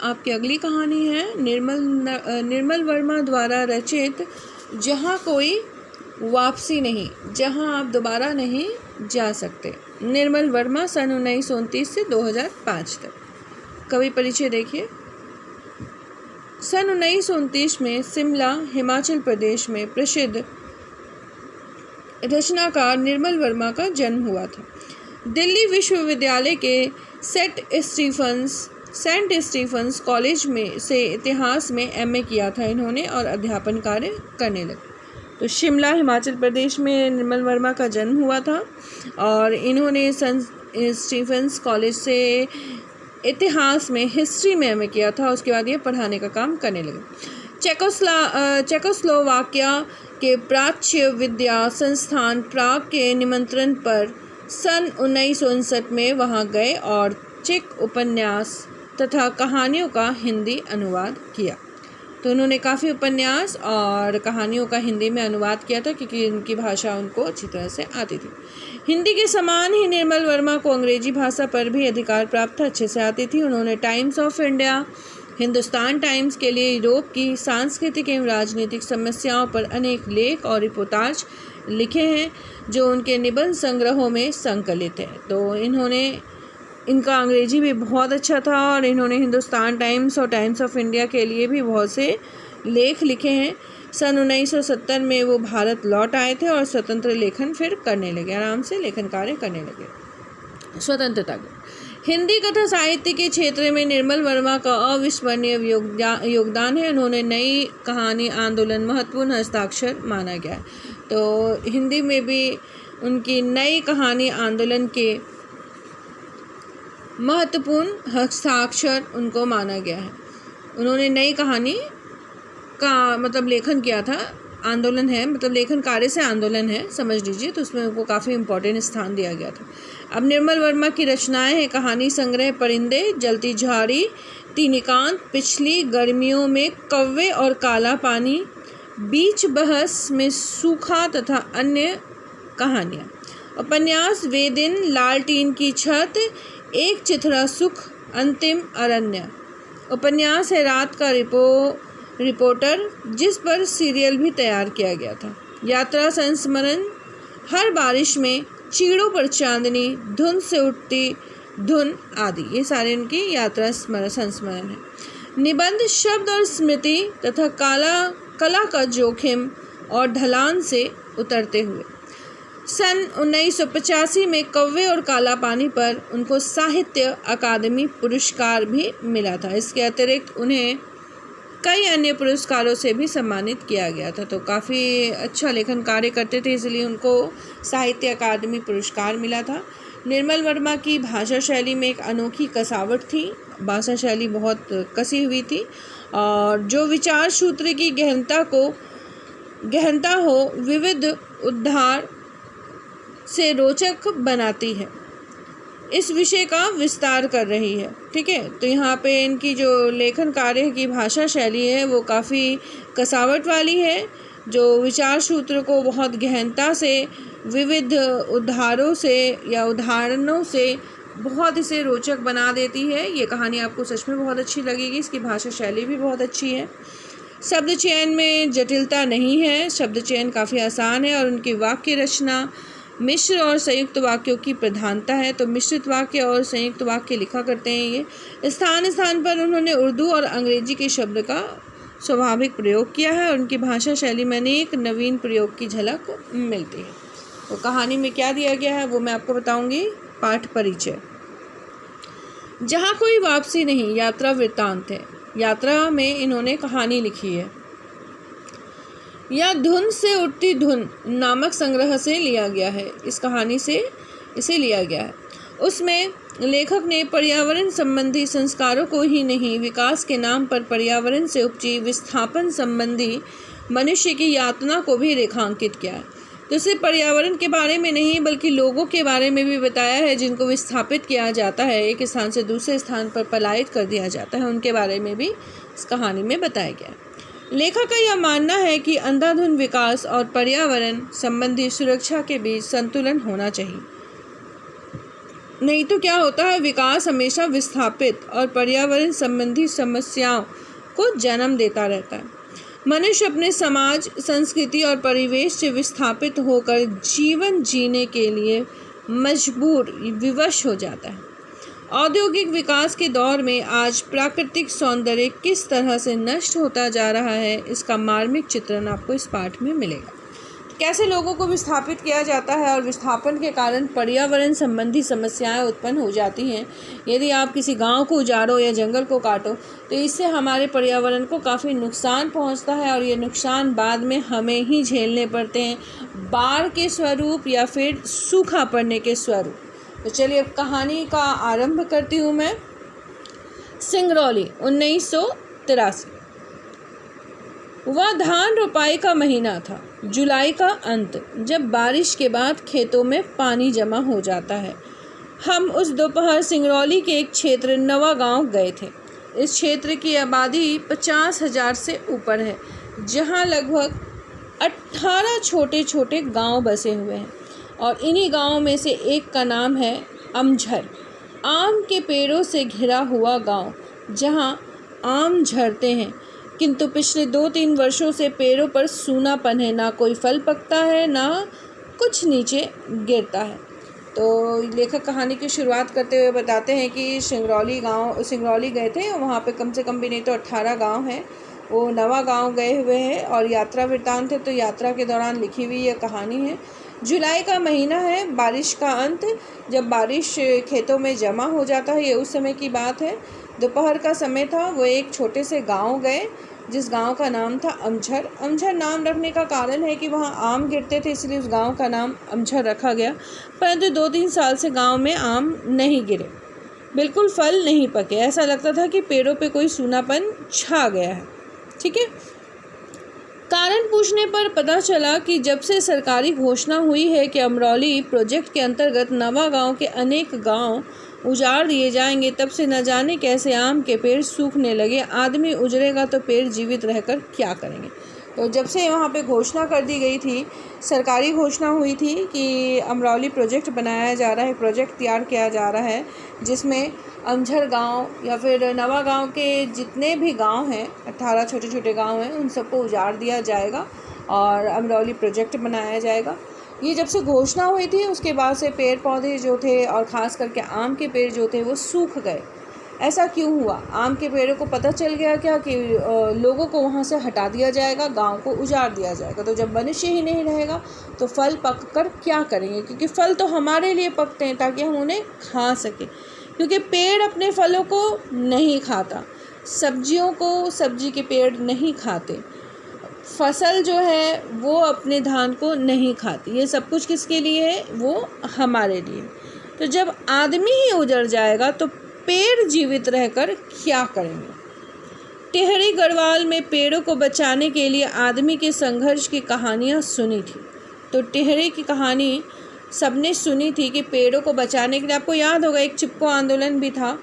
आपकी अगली कहानी है निर्मल वर्मा द्वारा रचित जहाँ कोई वापसी नहीं, जहाँ आप दोबारा नहीं जा सकते। निर्मल वर्मा सन 1929 से 2005 तक। कवि परिचय देखिए। सन 1929 में शिमला, हिमाचल प्रदेश में प्रसिद्ध रचनाकार निर्मल वर्मा का जन्म हुआ था। दिल्ली विश्वविद्यालय के सेंट स्टीफंस कॉलेज में से इतिहास में एमए किया था इन्होंने और अध्यापन कार्य करने लगे। तो शिमला, हिमाचल प्रदेश में निर्मल वर्मा का जन्म हुआ था और इन्होंने सेंट स्टीफंस कॉलेज से इतिहास में, हिस्ट्री में एमए किया था। उसके बाद ये पढ़ाने का काम करने लगे। चेकोस्लोवाकिया के प्राच्य विद्या संस्थान प्राग के निमंत्रण पर सन 1959 में वहां गए और चेक उपन्यास तथा कहानियों का हिंदी अनुवाद किया। तो उन्होंने काफ़ी उपन्यास और कहानियों का हिंदी में अनुवाद किया था क्योंकि उनकी भाषा उनको अच्छी तरह से आती थी। हिंदी के समान ही निर्मल वर्मा को अंग्रेजी भाषा पर भी अधिकार प्राप्त था, अच्छे से आती थी। उन्होंने times of India, Hindustan times के लिए यूरोप की सांस्कृतिक एवं राजनीतिक समस्याओं पर अनेक लेख और रिपोर्टाज लिखे हैं जो उनके निबंध संग्रहों में संकलित है। तो इनका अंग्रेजी भी बहुत अच्छा था और इन्होंने हिंदुस्तान टाइम्स और टाइम्स ऑफ इंडिया के लिए भी बहुत से लेख लिखे हैं। सन 1970 में वो भारत लौट आए थे और स्वतंत्र लेखन फिर करने लगे, आराम से लेखन कार्य करने लगे स्वतंत्रता के। हिंदी कथा साहित्य के क्षेत्र में निर्मल वर्मा का अविस्मरणीय योगदान है। उन्होंने नई कहानी आंदोलन महत्वपूर्ण हस्ताक्षर माना गया है। तो हिंदी में भी उनकी नई कहानी आंदोलन के महत्वपूर्ण हस्ताक्षर उनको माना गया है। उन्होंने नई कहानी का लेखन किया था। आंदोलन है लेखन कार्य से आंदोलन है, समझ लीजिए। तो उसमें उनको काफ़ी इम्पोर्टेंट स्थान दिया गया था। अब निर्मल वर्मा की रचनाएं हैं कहानी संग्रह परिंदे, जलती झाड़ी, तीनिकांत, पिछली गर्मियों में कौवे और काला पानी, बीच बहस में सूखा तथा अन्य कहानियाँ। उपन्यास वे दिन, लालटीन की छत, एक चिथड़ा सुख, अंतिम अरण्य। उपन्यास है रात का रिपोर्टर, जिस पर सीरियल भी तैयार किया गया था। यात्रा संस्मरण, हर बारिश में, चीड़ों पर चांदनी, धुंध से उठती धुन आदि। ये सारे उनकी यात्रा संस्मरण है। निबंध शब्द और स्मृति तथा कला का जोखिम और ढलान से उतरते हुए। सन 1985 में कौवे और काला पानी पर उनको साहित्य अकादमी पुरस्कार भी मिला था। इसके अतिरिक्त उन्हें कई अन्य पुरस्कारों से भी सम्मानित किया गया था। तो काफ़ी अच्छा लेखन कार्य करते थे, इसलिए उनको साहित्य अकादमी पुरस्कार मिला था। निर्मल वर्मा की भाषा शैली में एक अनोखी कसावट थी। भाषा शैली बहुत कसी हुई थी और जो विचार सूत्र की गहनता हो विविध उद्धार से रोचक बनाती है, इस विषय का विस्तार कर रही है। ठीक है, तो यहाँ पे इनकी जो लेखन कार्य की भाषा शैली है वो काफ़ी कसावट वाली है, जो विचार सूत्र को बहुत गहनता से विविध उदाहरणों से बहुत इसे रोचक बना देती है। ये कहानी आपको सच में बहुत अच्छी लगेगी। इसकी भाषा शैली भी बहुत अच्छी है। शब्द चयन में जटिलता नहीं है, शब्द चयन काफ़ी आसान है और उनकी वाक्य रचना मिश्र और संयुक्त वाक्यों की प्रधानता है। तो मिश्रित वाक्य और संयुक्त वाक्य लिखा करते हैं ये। स्थान स्थान पर उन्होंने उर्दू और अंग्रेजी के शब्द का स्वाभाविक प्रयोग किया है और उनकी भाषा शैली में अनेक नवीन प्रयोग की झलक मिलती है। तो कहानी में क्या दिया गया है वो मैं आपको बताऊंगी। पाठ परिचय। जहाँ कोई वापसी नहीं, यात्रा वृत्तांत है। यात्रा में इन्होंने कहानी लिखी है। यह धुन से उठती धुन नामक संग्रह से लिया गया है। इस कहानी से इसे लिया गया है। उसमें लेखक ने पर्यावरण संबंधी संस्कारों को ही नहीं, विकास के नाम पर पर्यावरण से उपजी विस्थापन संबंधी मनुष्य की यातना को भी रेखांकित किया है। तो सिर्फ पर्यावरण के बारे में नहीं बल्कि लोगों के बारे में भी बताया है जिनको विस्थापित किया जाता है, एक स्थान से दूसरे स्थान पर पलायित कर दिया जाता है, उनके बारे में भी इस कहानी में बताया गया है। लेखक का यह मानना है कि अंधाधुंध विकास और पर्यावरण संबंधी सुरक्षा के बीच संतुलन होना चाहिए। नहीं तो क्या होता है, विकास हमेशा विस्थापित और पर्यावरण संबंधी समस्याओं को जन्म देता रहता है। मनुष्य अपने समाज, संस्कृति और परिवेश से विस्थापित होकर जीवन जीने के लिए मजबूर, विवश हो जाता है। औद्योगिक विकास के दौर में आज प्राकृतिक सौंदर्य किस तरह से नष्ट होता जा रहा है, इसका मार्मिक चित्रण आपको इस पाठ में मिलेगा। कैसे लोगों को विस्थापित किया जाता है और विस्थापन के कारण पर्यावरण संबंधी समस्याएं उत्पन्न हो जाती हैं। यदि आप किसी गांव को उजाड़ो या जंगल को काटो तो इससे हमारे पर्यावरण को काफ़ी नुकसान पहुंचता है और ये नुकसान बाद में हमें ही झेलने पड़ते हैं, बाढ़ के स्वरूप या फिर सूखा पड़ने के स्वरूप। तो चलिए अब कहानी का आरंभ करती हूँ मैं। सिंगरौली 1983। वह धान रोपाई का महीना था, जुलाई का अंत, जब बारिश के बाद खेतों में पानी जमा हो जाता है। हम उस दोपहर सिंगरौली के एक क्षेत्र नवा गांव गए थे। इस क्षेत्र की आबादी 50,000 से ऊपर है, जहां लगभग 18 छोटे छोटे गांव बसे हुए हैं और इन्हीं गांवों में से एक का नाम है अमझर। आम के पेड़ों से घिरा हुआ गांव, जहां आम झरते हैं, किंतु पिछले 2-3 वर्षों से पेड़ों पर सूनापन है, ना कोई फल पकता है, ना कुछ नीचे गिरता है। तो लेखक कहानी की शुरुआत करते हुए बताते हैं कि सिंगरौली गए थे। वहाँ पे कम से कम भी नहीं तो 18 गांव हैं। वो नवा गांव गए हुए हैं और यात्रा वृत्तांत है, तो यात्रा के दौरान लिखी हुई यह कहानी है। जुलाई का महीना है, बारिश का अंत, जब बारिश खेतों में जमा हो जाता है, ये उस समय की बात है। दोपहर का समय था। वो एक छोटे से गांव गए जिस गांव का नाम था अमझर। अमझर नाम रखने का कारण है कि वहाँ आम गिरते थे, इसलिए उस गांव का नाम अमझर रखा गया। परंतु 2-3 साल से गांव में आम नहीं गिरे, बिल्कुल फल नहीं पके। ऐसा लगता था कि पेड़ों पे कोई सूनापन छा गया है। ठीक है। कारण पूछने पर पता चला कि जब से सरकारी घोषणा हुई है कि अमरौली प्रोजेक्ट के अंतर्गत नवा गांव के अनेक गांव उजाड़ दिए जाएंगे, तब से न जाने कैसे आम के पेड़ सूखने लगे। आदमी उजड़ेगा तो पेड़ जीवित रहकर क्या करेंगे। तो जब से वहाँ पे घोषणा कर दी गई थी, सरकारी घोषणा हुई थी कि अमरौली प्रोजेक्ट बनाया जा रहा है, प्रोजेक्ट तैयार किया जा रहा है, जिसमें अमझर गांव या फिर नवा गांव के जितने भी गांव हैं, 18 छोटे छोटे गांव हैं, उन सबको उजाड़ दिया जाएगा और अमरौली प्रोजेक्ट बनाया जाएगा। ये जब से घोषणा हुई थी उसके बाद से पेड़ पौधे जो थे और ख़ास करके आम के पेड़ जो थे वो सूख गए। ऐसा क्यों हुआ? आम के पेड़ों को पता चल गया क्या कि लोगों को वहाँ से हटा दिया जाएगा, गांव को उजाड़ दिया जाएगा। तो जब मनुष्य ही नहीं रहेगा तो फल पक कर क्या करेंगे, क्योंकि फल तो हमारे लिए पकते हैं ताकि हम उन्हें खा सकें, क्योंकि पेड़ अपने फलों को नहीं खाता, सब्जियों को सब्जी के पेड़ नहीं खाते, फसल जो है वो अपने धान को नहीं खाती। ये सब कुछ किसके लिए है? वो हमारे लिए। तो जब आदमी ही उजड़ जाएगा तो पेड़ जीवित रहकर क्या करेंगे। टिहरी गढ़वाल में पेड़ों को बचाने के लिए आदमी के संघर्ष की कहानियाँ सुनी थी। तो टिहरी की कहानी सबने सुनी थी कि पेड़ों को बचाने के लिए, आपको याद होगा एक चिपको आंदोलन भी था,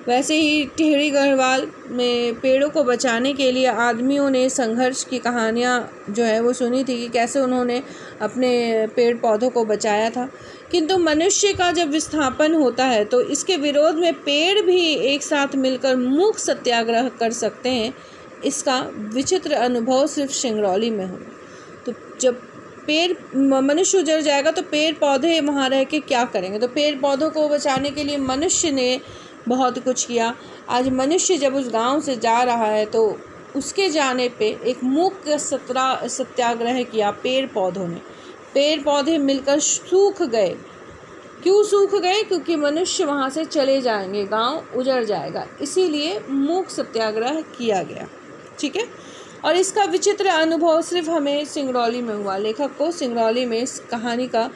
वैसे ही टिहरी गढ़वाल में पेड़ों को बचाने के लिए आदमियों ने संघर्ष की कहानियाँ जो है वो सुनी थी कि कैसे उन्होंने अपने पेड़ पौधों को बचाया था। किंतु मनुष्य का जब विस्थापन होता है तो इसके विरोध में पेड़ भी एक साथ मिलकर मूक सत्याग्रह कर सकते हैं। इसका विचित्र अनुभव सिर्फ सिंगरौली में हो। तो जब मनुष्य उजड़ जाएगा तो पेड़ पौधे वहाँ रह के क्या करेंगे। तो पेड़ पौधों को बचाने के लिए मनुष्य ने बहुत कुछ किया। आज मनुष्य जब उस गांव से जा रहा है तो उसके जाने पे एक मूक सत्याग्रह किया पेड़ पौधों ने। पेड़ पौधे मिलकर सूख गए। क्यों सूख गए? क्योंकि मनुष्य वहाँ से चले जाएंगे, गांव उजड़ जाएगा, इसीलिए मूक सत्याग्रह किया गया। ठीक है। और इसका विचित्र अनुभव सिर्फ हमें सिंगरौली में हुआ। लेखक को सिंगरौली में इस कहानी का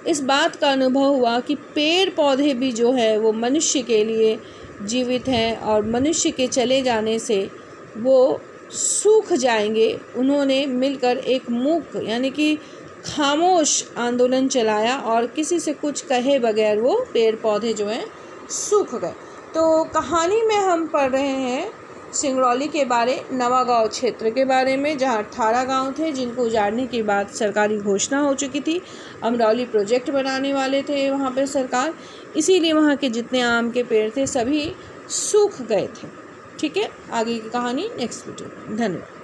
इस बात का अनुभव हुआ कि पेड़ पौधे भी जो है वो मनुष्य के लिए जीवित हैं और मनुष्य के चले जाने से वो सूख जाएंगे। उन्होंने मिलकर एक मूक यानी कि खामोश आंदोलन चलाया और किसी से कुछ कहे बगैर वो पेड़ पौधे जो हैं सूख गए। तो कहानी में हम पढ़ रहे हैं सिंगरौली के बारे नवागांव क्षेत्र के बारे में, जहां 18 गांव थे जिनको उजाड़ने की बात सरकारी घोषणा हो चुकी थी। अमरौली प्रोजेक्ट बनाने वाले थे वहां पे सरकार, इसीलिए वहां के जितने आम के पेड़ थे सभी सूख गए थे। ठीक है, आगे की कहानी नेक्स्ट वीडियो में। धन्यवाद।